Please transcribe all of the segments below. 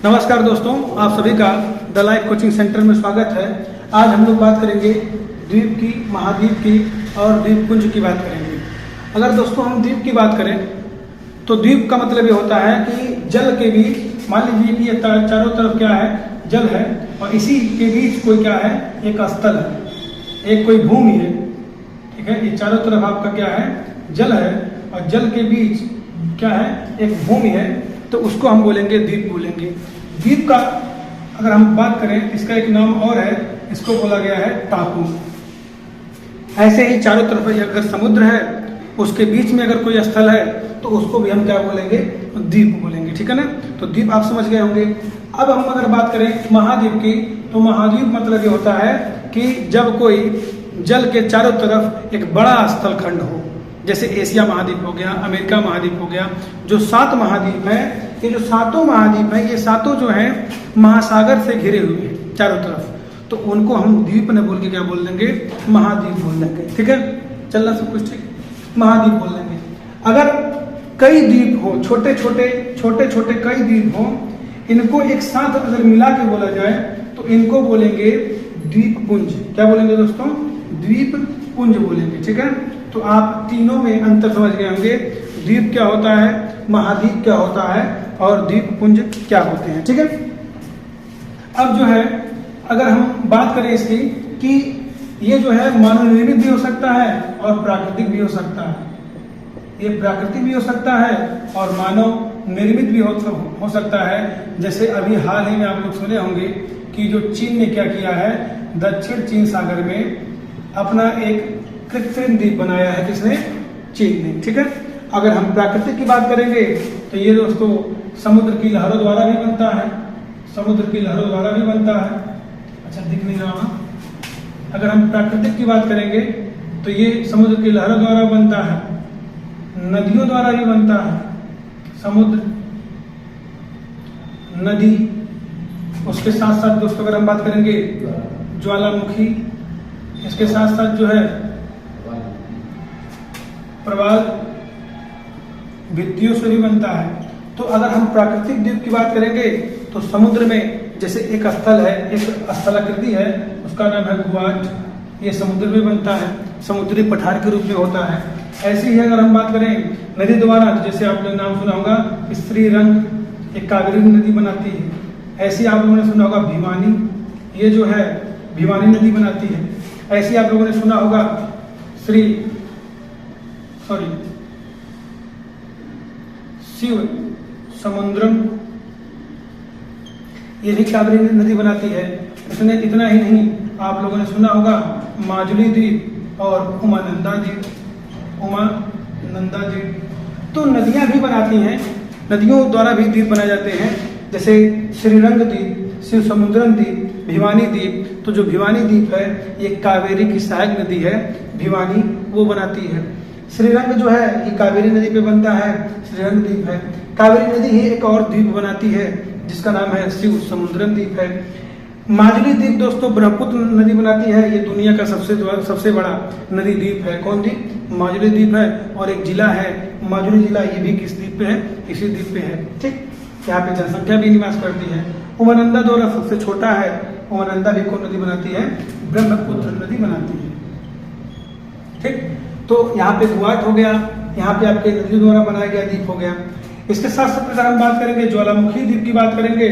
नमस्कार दोस्तों, आप सभी का द लाइफ कोचिंग सेंटर में स्वागत है। आज हम लोग बात करेंगे द्वीप की, महाद्वीप की और द्वीपपुंज की बात करेंगे। अगर दोस्तों हम द्वीप की बात करें तो द्वीप का मतलब ये होता है कि जल के बीच, मान लीजिए कि ये चारों तरफ क्या है, जल है और इसी के बीच कोई क्या है, एक स्थल है, एक कोई भूमि है। ठीक है, ये चारों तरफ आपका क्या है, जल है और जल के बीच क्या है, एक भूमि है, तो उसको हम बोलेंगे द्वीप बोलेंगे। द्वीप का अगर हम बात करें, इसका एक नाम और है, इसको बोला गया है टापू। ऐसे ही चारों तरफ अगर समुद्र है, उसके बीच में अगर कोई स्थल है तो उसको भी हम क्या बोलेंगे, द्वीप बोलेंगे। ठीक है ना, तो द्वीप आप समझ गए होंगे। अब हम अगर बात करें महाद्वीप की, तो महाद्वीप मतलब ये होता है कि जब कोई जल के चारों तरफ एक बड़ा स्थल खंड हो, जैसे एशिया महाद्वीप हो गया, अमेरिका महाद्वीप हो गया, जो 7 महाद्वीप है, ये जो सातों महाद्वीप है, ये सातों जो है महासागर से घिरे हुए हैं चारों तरफ, तो उनको हम द्वीप न बोल के क्या बोल देंगे, महाद्वीप बोल देंगे। ठीक है, चलना सब कुछ ठीक, महाद्वीप बोल देंगे। अगर कई द्वीप हो, छोटे छोटे कई द्वीप हो, इनको एक साथ अगर मिला के बोला जाए तो इनको बोलेंगे द्वीपपुंज। क्या बोलेंगे दोस्तों, द्वीपपुंज बोलेंगे। ठीक है, तो आप तीनों में अंतर समझ गए होंगे, द्वीप क्या होता है, महाद्वीप क्या होता है और द्वीपपुंज क्या होते हैं। ठीक है, अब जो है अगर हम बात करें इसकी कि ये जो है मानव निर्मित भी हो सकता है और प्राकृतिक भी हो सकता है। ये प्राकृतिक भी हो सकता है और मानव निर्मित भी हो सकता है। जैसे अभी हाल ही में आप लोग सुने होंगे कि जो चीन ने क्या किया है, दक्षिण चीन सागर में अपना एक कृत्रिम द्वीप बनाया है। किसने, चीन ने। ठीक है, अगर हम प्राकृतिक की बात करेंगे तो ये दोस्तों समुद्र की लहरों द्वारा भी बनता है, समुद्र की लहरों द्वारा भी बनता है। अच्छा, दिख नहीं रहा। अगर हम प्राकृतिक की बात करेंगे तो ये समुद्र की लहरों द्वारा बनता है, नदियों द्वारा भी बनता है, समुद्र, नदी। उसके साथ साथ दोस्तों अगर हम बात करेंगे ज्वालामुखी, इसके साथ साथ जो है प्रवाल, भित्तियों से भी बनता है। तो अगर हम प्राकृतिक द्वीप की बात करेंगे तो समुद्र में जैसे एक स्थल है, एक स्थलाकृति है, उसका नाम है गुवाट, ये समुद्र में बनता है, समुद्री पठार के रूप में होता है। ऐसे ही अगर हम बात करें नदी द्वारा, तो जैसे आपने नाम सुना होगा श्रीरंग, एक कावेरी नदी बनाती है। ऐसी आप लोगों ने सुना होगा भिवानी, ये जो है भिवानी नदी बनाती है। ऐसी आप लोगों ने सुना होगा शिव समुद्रम, ये भी कावेरी नदी बनाती है। इसने इतना ही नहीं, आप लोगों ने सुना होगा माजुली द्वीप और उमानंदा द्वीप, उमानंदा द्वीप। तो नदियां भी बनाती हैं, नदियों द्वारा भी द्वीप बनाए जाते हैं। जैसे श्रीरंग द्वीप, शिव समुद्रम द्वीप, भिवानी द्वीप। तो जो भिवानी द्वीप है ये कावेरी की सहायक नदी है, भिवानी वो बनाती है। श्रीरंग जो है ये कावेरी नदी पे बनता है, श्रीरंग द्वीप है। कावेरी नदी ही एक और द्वीप बनाती है जिसका नाम है शिव समुद्रम द्वीप है। माजुली द्वीप दोस्तों ब्रह्मपुत्र नदी बनाती है, ये दुनिया का सबसे बड़ा नदी द्वीप है। कौन द्वीप, माजुली द्वीप है। और एक जिला है माजुली जिला, ये भी किस द्वीप पे है, इसी द्वीप पे है। ठीक, यहाँ पे जनसंख्या भी निवास करती है। उमानंदा द्वारा सबसे छोटा है, उमानंदा भी कौन नदी बनाती है, ब्रह्मपुत्र नदी बनाती है। ठीक, तो यहाँ पे गुवाट हो गया, यहाँ पे आपके नदियों द्वारा बनाया गया द्वीप हो गया। इसके साथ साथ अगर हम बात करेंगे ज्वालामुखी द्वीप की बात करेंगे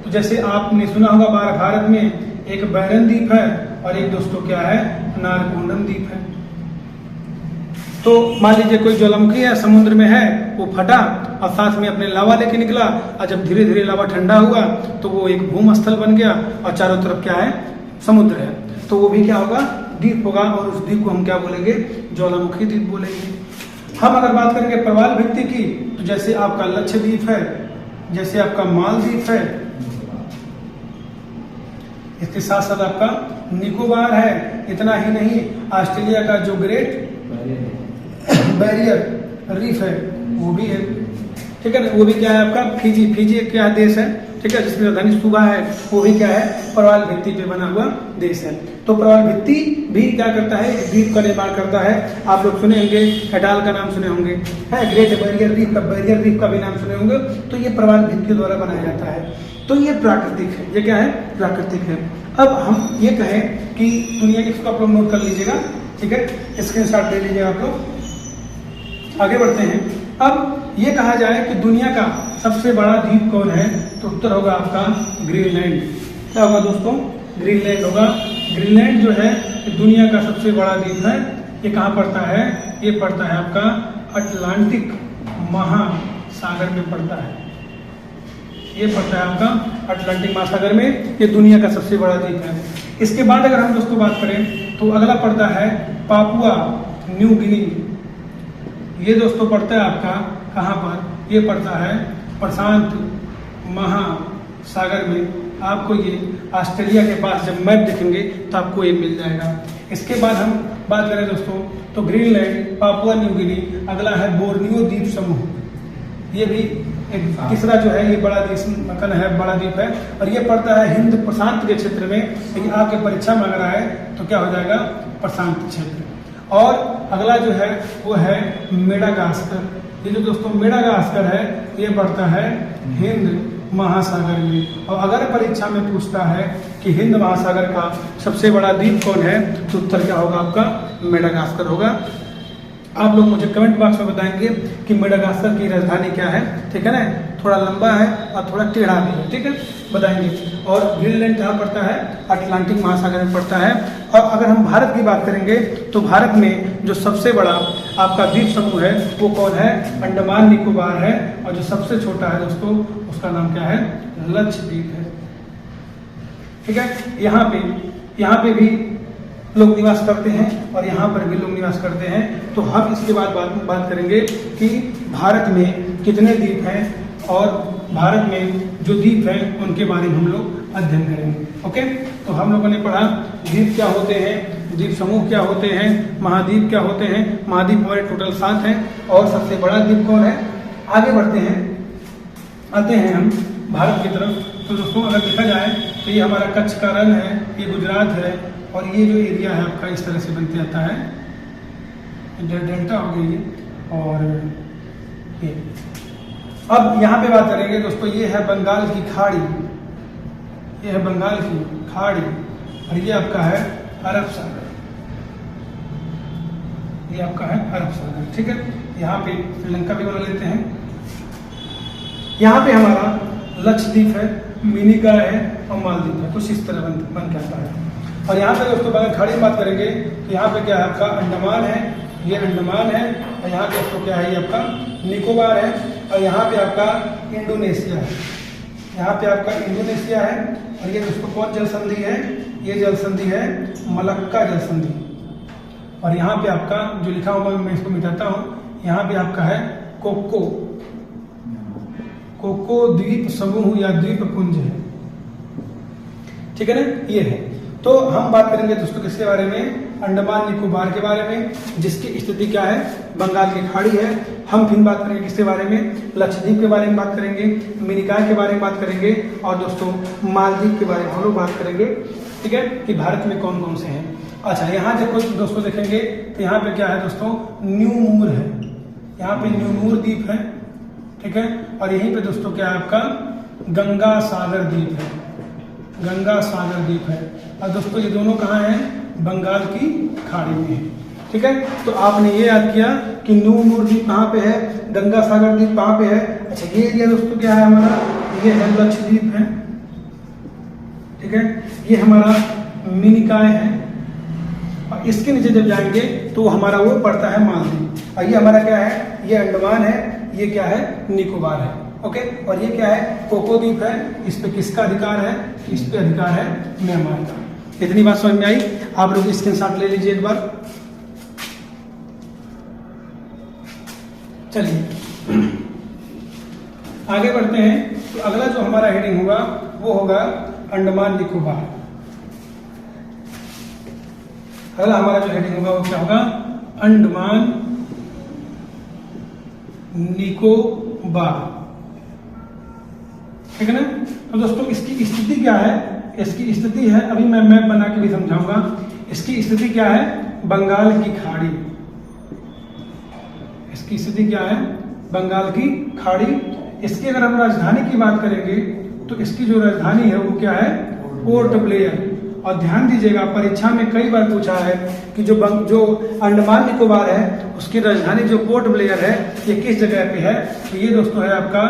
तो जैसे आपने सुना होगा भारत में एक बैरन द्वीप है और एक दोस्तों क्या है, नारकोंडम द्वीप है। तो मान लीजिए कोई ज्वालामुखी है, समुद्र में है, वो फटा और साथ में अपने लावा लेके निकला, और जब धीरे धीरे लावा ठंडा हुआ तो वो एक भूमस्थल बन गया और चारों तरफ क्या है, समुद्र है। तो वो भी क्या होगा, द्वीप होगा, और उस द्वीप को हम क्या बोलेंगे, ज्वालामुखी द्वीप बोलेंगे। हम अगर बात करेंगे प्रवाल भित्ति की, तो जैसे आपका लक्षद्वीप है, जैसे आपका मालदीव है, इसके साथ साथ आपका निकोबार है। इतना ही नहीं, ऑस्ट्रेलिया का जो ग्रेट बैरियर रीफ है वो भी है। ठीक है ना, वो भी क्या है आपका फिजी। फिजी एक क्या देश है, ठीक है, जिसमें राजधानी सुबा है, वो भी क्या है प्रवाल भित्ति पे बना हुआ देश है। तो प्रवाल भित्ति भी क्या करता है, द्वीप का निर्माण करता है। आप लोग सुने होंगे, हेडाल का नाम सुने होंगे, है ग्रेट बैरियर रीफ का भी नाम सुने होंगे। तो ये प्रवाल भित्ति द्वारा बनाया जाता है। तो ये प्राकृतिक है, ये क्या है प्राकृतिक है। अब हम ये कहें कि दुनिया की, इसको आप लोग नोट कर लीजिएगा, ठीक है, स्क्रीनशॉट ले लीजिएगा आप लोग। आगे बढ़ते हैं। अब ये कहा जाए कि दुनिया का सबसे बड़ा द्वीप कौन है, तो उत्तर होगा आपका ग्रीनलैंड। क्या होगा दोस्तों, ग्रीनलैंड होगा। ग्रीनलैंड जो है दुनिया का सबसे बड़ा द्वीप है। ये कहाँ पड़ता है, ये पड़ता है आपका अटलांटिक महासागर में पड़ता है। ये पड़ता है आपका अटलांटिक महासागर में, ये दुनिया का सबसे बड़ा द्वीप है। इसके बाद अगर हम दोस्तों बात करें तो अगला पड़ता है पापुआ न्यू गिनी। ये दोस्तों पड़ता है आपका कहाँ पर, ये पड़ता है प्रशांत महासागर में। आपको ये ऑस्ट्रेलिया के पास जब मैप देखेंगे तो आपको ये मिल जाएगा। इसके बाद हम बात करें दोस्तों तो ग्रीनलैंड, पापुआ न्यू गिनी, अगला है बोर्नियो द्वीप समूह। ये भी एक तीसरा जो है ये बड़ा द्वीप है, बड़ा द्वीप है, और ये पड़ता है हिंद प्रशांत के क्षेत्र में। लेकिन आपके परीक्षा में अगर आए तो क्या हो जाएगा, प्रशांत क्षेत्र। और अगला जो है वो है मेडागास्कर। ये जो दोस्तों मेडागास्कर है ये पड़ता है हिंद महासागर में। और अगर परीक्षा में पूछता है कि हिंद महासागर का सबसे बड़ा द्वीप कौन है, तो उत्तर क्या होगा आपका मेडागास्कर होगा। आप लोग मुझे कमेंट बॉक्स में बताएंगे कि मेडागास्कर की राजधानी क्या है, ठीक है ना। थोड़ा लंबा है और थोड़ा टेढ़ा भी है, ठीक है, बताएंगे। और ग्रीनलैंड कहाँ पड़ता है, अटलांटिक महासागर में पड़ता है। और अगर हम भारत की बात करेंगे तो भारत में जो सबसे बड़ा आपका द्वीप समूह है वो कौन है, अंडमान निकोबार है। और जो सबसे छोटा है दोस्तों उसका नाम क्या है, लक्षद्वीप है, ठीक है। यहाँ पे भी लोग निवास करते हैं और यहाँ पर भी लोग निवास करते हैं। तो हम इसके बाद बात करेंगे कि भारत में कितने द्वीप हैं और भारत में जो द्वीप हैं उनके बारे में हम लोग अध्ययन करेंगे। ओके, तो हम लोगों ने पढ़ा द्वीप क्या होते हैं, द्वीप समूह क्या होते हैं, महाद्वीप क्या होते हैं। महाद्वीप हमारे टोटल 7 हैं और सबसे बड़ा द्वीप कौन है। आगे बढ़ते हैं, आते हैं हम भारत की तरफ। तो दोस्तों अगर देखा जाए तो ये हमारा कच्छ का रण है, ये गुजरात है, और ये जो एरिया है आपका इस तरह से बनते आता है, डेल्टा हो गई ये। और ये अब यहाँ पे बात करेंगे दोस्तों, ये है बंगाल की खाड़ी, ये है बंगाल की खाड़ी, और ये आपका है अरब सागर, ये आपका है अरब सागर, ठीक है। यहाँ पे श्रीलंका भी बना लेते हैं। यहाँ पे हमारा लक्षद्वीप है, मिनिकॉय है और मालदीव है, कुछ इस तरह बन के आता है। और यहाँ पे दोस्तों अगर खाड़ी में बात करेंगे तो यहाँ पे क्या है आपका अंडमान है, ये अंडमान है। और यहाँ पे दोस्तों क्या है, ये आपका निकोबार है। और यहाँ पे आपका इंडोनेशिया है, यहाँ पे आपका इंडोनेशिया है। और ये दोस्तों कौन जल संधि है, ये जल संधि है मलक्का जल संधि। और यहाँ पे आपका जो लिखा हुआ मैं इसको मिटाता हूँ, यहाँ पे आपका है कोको द्वीप समूह या द्वीप पुंज है, ठीक है ना, ये है। तो हम बात करेंगे दोस्तों किसके बारे में, अंडमान निकोबार के बारे में, जिसकी स्थिति क्या है, बंगाल की खाड़ी है। हम फिर बात करेंगे किसके बारे में, लक्षद्वीप के बारे में बात करेंगे, मिनिकॉय के बारे में बात करेंगे, और दोस्तों मालदीव के बारे में हम लोग बात करेंगे, ठीक है, कि भारत में कौन कौन से हैं। अच्छा, यहाँ देखो दोस्तों देखेंगे तो यहाँ पे क्या है दोस्तों, न्यूमूर है, यहाँ पे न्यूमूर द्वीप है, ठीक है। और यहीं पे दोस्तों क्या है आपका गंगा सागर द्वीप है, गंगा सागर द्वीप है। और दोस्तों ये दोनों कहाँ हैं, बंगाल की खाड़ी में है, ठीक है। तो आपने ये याद किया कि न्यूमूर द्वीप कहाँ पे है, गंगा सागर द्वीप कहाँ पे है। अच्छा, ये एरिया दोस्तों क्या है हमारा, ये है लक्षद्वीप है, ठीक है। ये हमारा मिनिकॉय है। और इसके नीचे जब जाएंगे तो हमारा वो पड़ता है मालदीव। और ये हमारा क्या है, ये अंडमान है, ये क्या है, निकोबार है, ओके। और ये क्या है, कोको द्वीप है। इस पे किसका अधिकार है, इस पे अधिकार है म्यांमार का। इतनी बात समझ में आई, आप लोग स्क्रीनशॉट ले लीजिए एक बार। चलिए आगे बढ़ते हैं। तो अगला जो हमारा हेडिंग होगा वो होगा अंडमान निकोबार। अगला हमारा जो हेडिंग होगा वो क्या होगा, अंडमान निकोबार। निकोबार, ठीक है ना। तो दोस्तों इसकी स्थिति क्या है, इसकी स्थिति है, अभी मैं मैप बना के भी समझाऊंगा। इसकी स्थिति क्या है, बंगाल की खाड़ी। इसकी स्थिति क्या है, बंगाल की खाड़ी। इसकी अगर हम राजधानी की बात करेंगे तो इसकी जो राजधानी है वो क्या है, पोर्ट ब्लेयर। और ध्यान दीजिएगा, परीक्षा में कई बार पूछा है कि जो अंडमान निकोबार है उसकी राजधानी जो पोर्ट ब्लेयर है ये किस जगह पे है। तो ये दोस्तों है आपका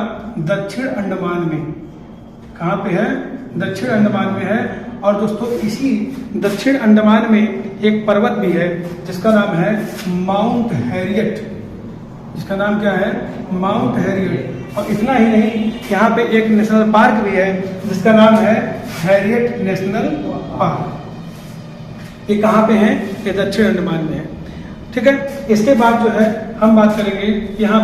दक्षिण अंडमान में। कहाँ पे है, दक्षिण अंडमान में है। और दोस्तों इसी दक्षिण अंडमान में एक पर्वत भी है जिसका नाम है माउंट हैरियट। जिसका नाम क्या है, माउंट हैरियट। और इतना ही नहीं, यहाँ पे एक नेशनल पार्क भी है जिसका नाम है हैरियट नेशनल पार्क। ये कहाँ पे है, ये दक्षिण अंडमान में है, ठीक है। इसके बाद जो है हम बात करेंगे यहाँ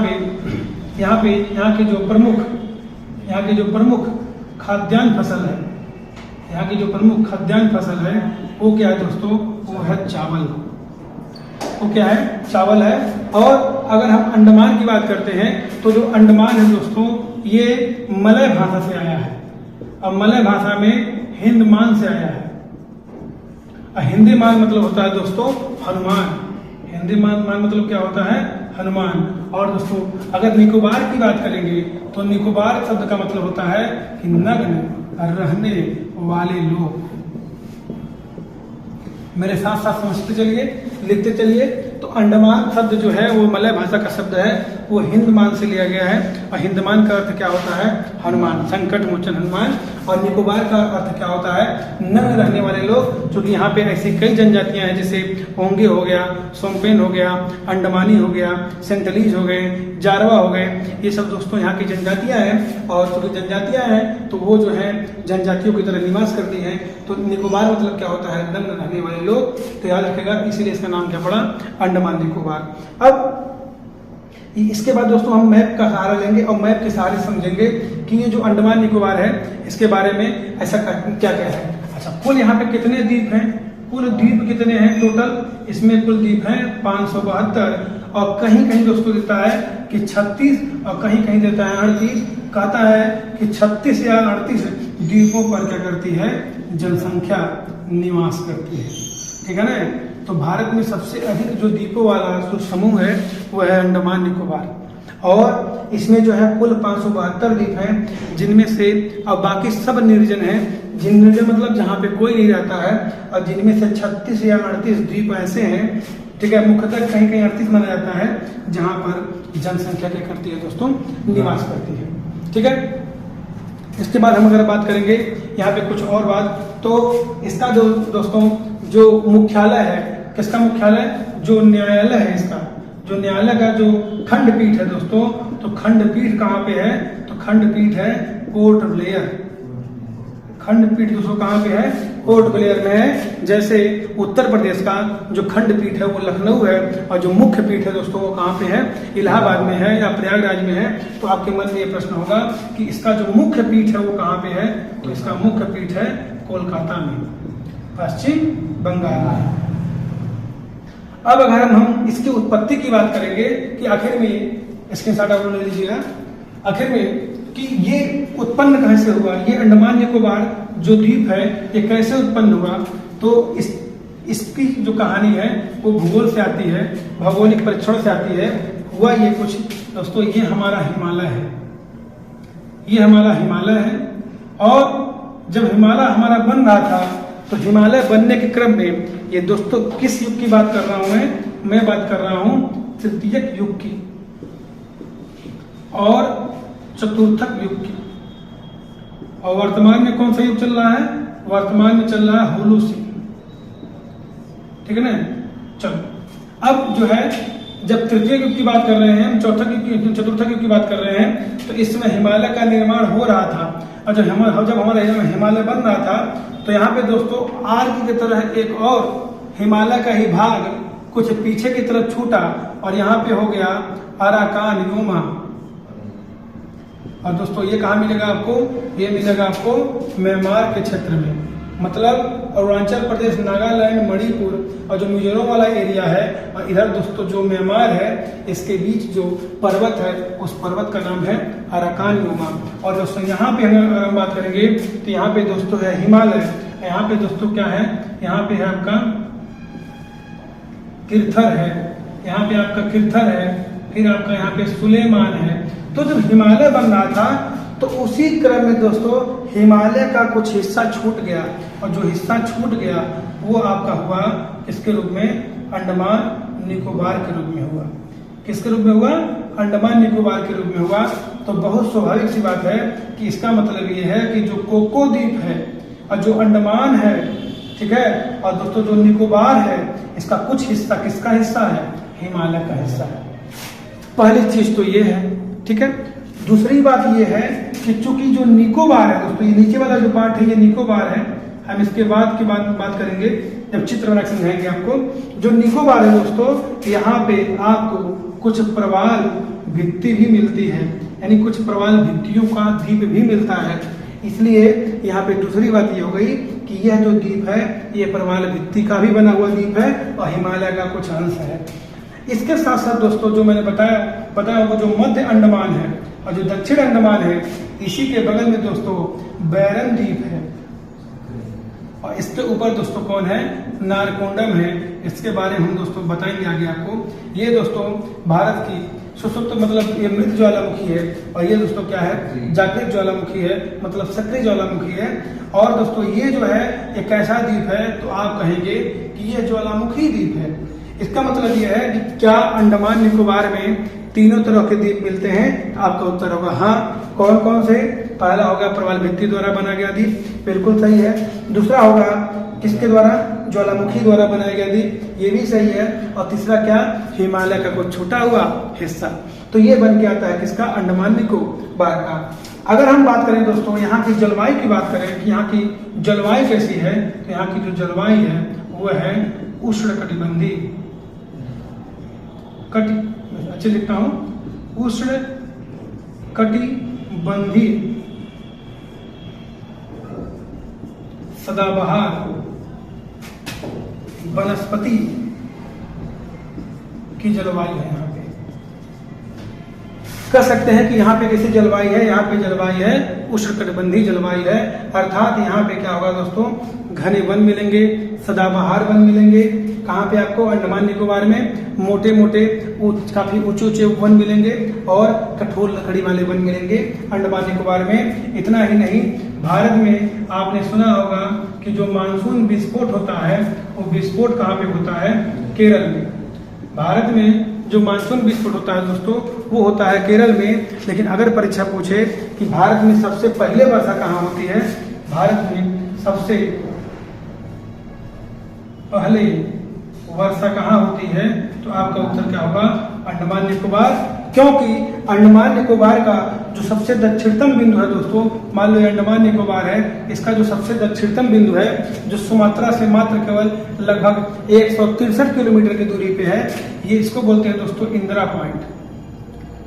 की जो प्रमुख खाद्यान्न फसल है, यहाँ की जो प्रमुख खाद्यान्न फसल है वो क्या है दोस्तों, वो है चावल। वो क्या है, चावल है। और अगर हम अंडमान की बात करते हैं तो जो अंडमान है दोस्तों ये मलय भाषा से आया है। और मलय भाषा में हिंदमान से आया है। हिंदी मान मतलब होता है दोस्तों हनुमान। हिंदी मान मतलब क्या होता है, हनुमान। और दोस्तों अगर निकोबार की बात करेंगे तो निकोबार शब्द का मतलब होता है कि नग्न रहने वाले लोग। मेरे साथ साथ समझते चलिए, लिखते चलिए। तो अंडमान शब्द जो है वो मलय भाषा का शब्द है, वो हिंदमान से लिया गया है। और हिंदमान का अर्थ क्या होता है, हनुमान, संकट मोचन हनुमान। और निकोबार का अर्थ क्या होता है, नग्न रहने वाले लोग। क्योंकि यहाँ पे ऐसी कई जनजातियां हैं जैसे ओंगे हो गया, सोमपेन हो गया, अंडमानी हो गया, सेंटलीज हो गए, जारवा हो गए। ये सब दोस्तों यहाँ की जनजातियां हैं। और चूंकि जनजातियां हैं तो वो जो है जनजातियों की तरह निवास करती हैं। तो निकोबार मतलब क्या होता है, नग्न रहने वाले लोग। तो याद रखेगा, इसीलिए इसका नाम क्या पड़ा, अंडमान निकोबार। अब इसके बाद दोस्तों हम मैप का सहारा लेंगे और मैप के सहारे समझेंगे कि ये जो अंडमान निकोबार है इसके बारे में ऐसा क्या क्या है। अच्छा, कुल यहाँ पे कितने द्वीप हैं, कुल द्वीप कितने हैं टोटल, इसमें कुल द्वीप हैं 572। और कहीं कहीं दोस्तों देता है कि 36 और कहीं कहीं देता है 38। कहता है कि 36 या 38 द्वीपों पर क्या करती है, जनसंख्या निवास करती है, ठीक है ना। तो भारत में सबसे अधिक जो द्वीपों वाला जो समूह है वो है अंडमान निकोबार। और इसमें जो है कुल 572 द्वीप हैं, जिनमें से अब बाकी सब निर्जन हैं। निर्जन मतलब जहाँ पे कोई नहीं रहता है। और जिनमें से 36 या 38 द्वीप ऐसे हैं, ठीक है, मुख्यतः कहीं कहीं 38 माना जाता है, जहाँ पर जनसंख्या क्या करती है दोस्तों, निवास करती है, ठीक है। इसके बाद हम अगर बात करेंगे यहाँ पे कुछ और बात, तो इसका जो दोस्तों जो मुख्यालय है, किसका मुख्यालय, जो न्यायालय है इसका, जो न्यायालय का जो खंडपीठ है दोस्तों, तो खंडपीठ कहाँ पे है, तो खंडपीठ है पोर्ट ब्लेयर। खंडपीठ दोस्तों कहाँ पे है, पोर्ट ब्लेयर में है। जैसे उत्तर प्रदेश का जो खंडपीठ है वो लखनऊ है, और जो मुख्य पीठ है दोस्तों वो कहाँ पे है, इलाहाबाद में है या प्रयागराज में है। तो आपके मन में ये प्रश्न होगा कि इसका जो मुख्य पीठ है वो कहाँ पे है, तो इसका मुख्य पीठ है कोलकाता में, पश्चिम बंगाल में। अब अगर हम इसकी उत्पत्ति की बात करेंगे कि आखिर में, स्क्रीनशॉट आप ले लीजिएगा, आखिर में कि ये उत्पन्न कैसे हुआ, ये अंडमान निकोबार जो द्वीप है ये कैसे उत्पन्न हुआ। तो इसकी जो कहानी है वो भूगोल से आती है, भौगोलिक परीक्षण से आती है। हुआ ये कुछ दोस्तों, ये हमारा हिमालय है, ये हमारा हिमालय है। और जब हिमालय हमारा बन रहा था तो हिमालय बनने के क्रम में, ये दोस्तों किस युग की बात कर रहा हूं मैं बात कर रहा हूं तृतीयक युग की और चतुर्थक युग की। और वर्तमान में कौन सा युग चल रहा है, वर्तमान में चल रहा है होलोसीन, ठीक है ना। चलो अब जो है, जब तृतीय युग की बात कर रहे हैं, हम चतुर्थक युग की बात कर रहे हैं, तो इस समय हिमालय का निर्माण हो रहा था। और जब हमारा हिमालय बन रहा था तो यहाँ पे दोस्तों आर्क की तरह एक और हिमालय का ही भाग कुछ पीछे की तरफ छूटा और यहाँ पे हो गया अराकान योमा। और दोस्तों ये कहाँ मिलेगा आपको, ये मिलेगा आपको म्यांमार के क्षेत्र में, मतलब अरुणाचल प्रदेश, नागालैंड, मणिपुर और जो मिजोरम वाला एरिया है और इधर दोस्तों जो म्यांमार है, इसके बीच जो पर्वत है उस पर्वत का नाम है अराकान योमा। और दोस्तों यहाँ पे हम बात करेंगे तो यहाँ पे दोस्तों है हिमालय, यहाँ पे दोस्तों क्या है, यहाँ पे है आपका किरथर है, यहाँ पे आपका किरथर है, फिर आपका यहाँ पे सुलेमान है। तो जब हिमालय बन रहा था तो उसी क्रम में दोस्तों हिमालय का कुछ हिस्सा छूट गया, और जो हिस्सा छूट गया वो आपका हुआ किसके रूप में, अंडमान निकोबार के रूप में हुआ। किसके रूप में हुआ, अंडमान निकोबार के रूप में हुआ। तो बहुत स्वाभाविक सी बात है कि इसका मतलब ये है कि जो कोको द्वीप है और जो अंडमान है, ठीक है, और दोस्तों जो निकोबार है, इसका कुछ हिस्सा किसका हिस्सा है, हिमालय का हिस्सा है। पहली चीज तो ये है, ठीक है। दूसरी बात ये है कि चूंकि जो निकोबार है दोस्तों, ये नीचे वाला जो पार्ट है ये निकोबार है, हम इसके बाद की बात करेंगे जब चित्र बना समझाएंगे आपको। जो निकोबार है दोस्तों, यहाँ पे आपको कुछ प्रवाल भित्ति भी मिलती है, यानी कुछ प्रवाल भित्तियों का द्वीप भी मिलता है। इसलिए यहाँ पे दूसरी बात ये हो गई कि यह जो द्वीप है ये प्रवाल भित्ति का भी बना हुआ द्वीप है और हिमालय का कुछ अंश है। इसके साथ साथ दोस्तों जो मैंने बताया वो जो मध्य अंडमान है और जो दक्षिण अंडमान है, इसी के बगल में दोस्तों बैरन द्वीप है, और इसके ऊपर दोस्तों कौन है, नारकोंडम है। इसके बारे में हम दोस्तों बताएंगे आगे आपको। ये दोस्तों भारत की सुसुप्त मतलब ये मृत ज्वालामुखी है, और ये दोस्तों क्या है, जागृत ज्वालामुखी है, मतलब सक्रिय ज्वालामुखी है। और दोस्तों ये जो है ये कैसा द्वीप है, तो आप कहेंगे कि ये ज्वालामुखी द्वीप है। इसका मतलब यह है कि क्या अंडमान निकोबार में तीनों तरह के द्वीप मिलते हैं, आपका उत्तर होगा हाँ। कौन कौन से, पहला होगा प्रवाल भित्ति द्वारा बना गया द्वीप, बिल्कुल सही है। दूसरा होगा किसके द्वारा, ज्वालामुखी द्वारा बनाया गया द्वीप, ये भी सही है। और तीसरा क्या, हिमालय का कुछ छूटा हुआ हिस्सा। तो ये बन के आता है किसका, अंडमान निकोबार का। अगर हम बात करें दोस्तों यहाँ की जलवायु की बात करें कि यहाँ की जलवायु कैसी है, तो यहाँ की जो जलवायु है वो है उष्णकटिबंधीय, अच्छे लिखता हूं, उष्ण कटिबंधीय सदाबहार वनस्पति की जलवायु है। यहाँ पे कह सकते हैं कि यहाँ पे कैसी जलवायु है, यहाँ पे जलवायु है उष्णकटिबंधीय जलवायु है। अर्थात यहाँ पे क्या होगा दोस्तों, घने वन मिलेंगे, सदाबहार वन मिलेंगे। कहाँ पे आपको, अंडमान निकोबार में मोटे मोटे काफी ऊंचे ऊंचे वन मिलेंगे और कठोर लकड़ी वाले वन मिलेंगे अंडमान निकोबार में। इतना ही नहीं, भारत में आपने सुना होगा कि जो मानसून विस्फोट होता है वो विस्फोट कहाँ पे होता है, केरल में। भारत में जो मानसून विस्फोट होता है दोस्तों वो होता है केरल में। लेकिन अगर परीक्षा पूछे कि भारत में सबसे पहले वर्षा कहाँ होती है, भारत में सबसे पहले वर्षा कहाँ होती है, तो आपका उत्तर क्या होगा, अंडमान निकोबार। क्योंकि अंडमान निकोबार का जो सबसे दक्षिणतम बिंदु है दोस्तों, मान लो ये अंडमान निकोबार है, इसका जो सबसे दक्षिणतम बिंदु है जो सुमात्रा से मात्र केवल लगभग 163 किलोमीटर की दूरी पे है, ये इसको बोलते हैं दोस्तों इंदिरा पॉइंट।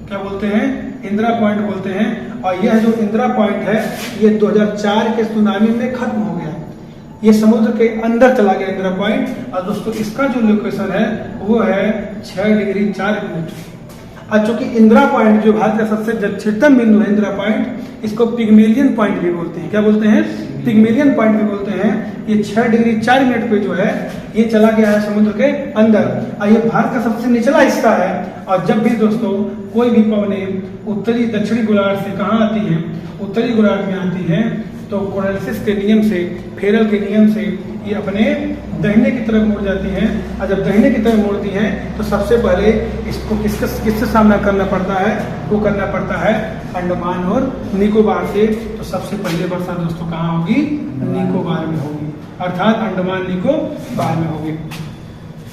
क्या बोलते हैं, इंदिरा पॉइंट बोलते हैं। और यह जो इंदिरा पॉइंट है ये 2004 के सुनामी में खत्म हो गया, ये समुद्र के अंदर चला गया इंदिरा पॉइंट। और दोस्तों इसका जो लोकेशन है वो है 6 डिग्री 4 मिनट। और चूंकि इंदिरा पॉइंट जो भारत का सबसे दक्षिणतम बिंदु है इंदिरा पॉइंट, इसको पिग्मेलियन पॉइंट भी बोलते हैं। क्या बोलते हैं, पिग्मेलियन पॉइंट भी बोलते हैं। ये 6 डिग्री 4 मिनट पे जो है ये चला गया है समुद्र के अंदर, और ये भारत का सबसे निचला हिस्सा है। और जब भी दोस्तों कोई भी पवनें उत्तरी दक्षिणी गोलार्ध से कहाँ आती है, उत्तरी गोलार्ध में आती है, तो कोरनलिस के नियम से, फेरल के नियम से ये अपने दाहिने की तरफ मुड़ जाती हैं। और जब दाहिने की तरफ मुड़ती हैं तो सबसे पहले इसको किससे सामना करना पड़ता है, वो करना पड़ता है अंडमान और निकोबार से। तो सबसे पहले वर्षा दोस्तों कहाँ होगी, निकोबार में होगी, अर्थात अंडमान निकोबार में होगी।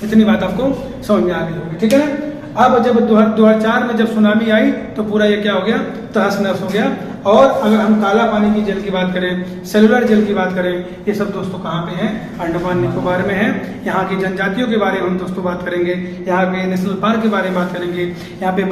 इतनी बात आपको समझ में आ गई होगी, ठीक है ना। अब जब 2004 में जब सुनामी आई तो पूरा ये क्या हो गया, तहस नहस हो गया। और अगर हम काला पानी की जेल की बात करें, सेलुलर जेल की बात करें, ये सब दोस्तों कहाँ पे हैं? अंडमान निकोबार में है। यहाँ की जनजातियों के बारे में हम दोस्तों बात करेंगे, यहाँ पे नेशनल पार्क के बारे में बात करेंगे, यहाँ पे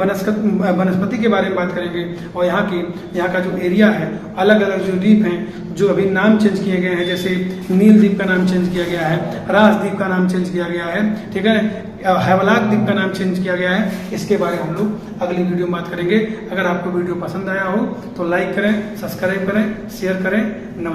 वनस्पति के बारे में बात करेंगे, और यहाँ का जो एरिया है, अलग अलग जो द्वीप हैं जो अभी नाम चेंज किए गए हैं, जैसे नील द्वीप का नाम चेंज किया गया है, रास द्वीप का नाम चेंज किया गया है, ठीक है, हैवलाक द्वीप का नाम चेंज किया गया है। इसके बारे में हम लोग अगली वीडियो में बात करेंगे। अगर आपको वीडियो पसंद आया हो तो लाइक करें, सब्सक्राइब करें, शेयर करें। नमस्कार।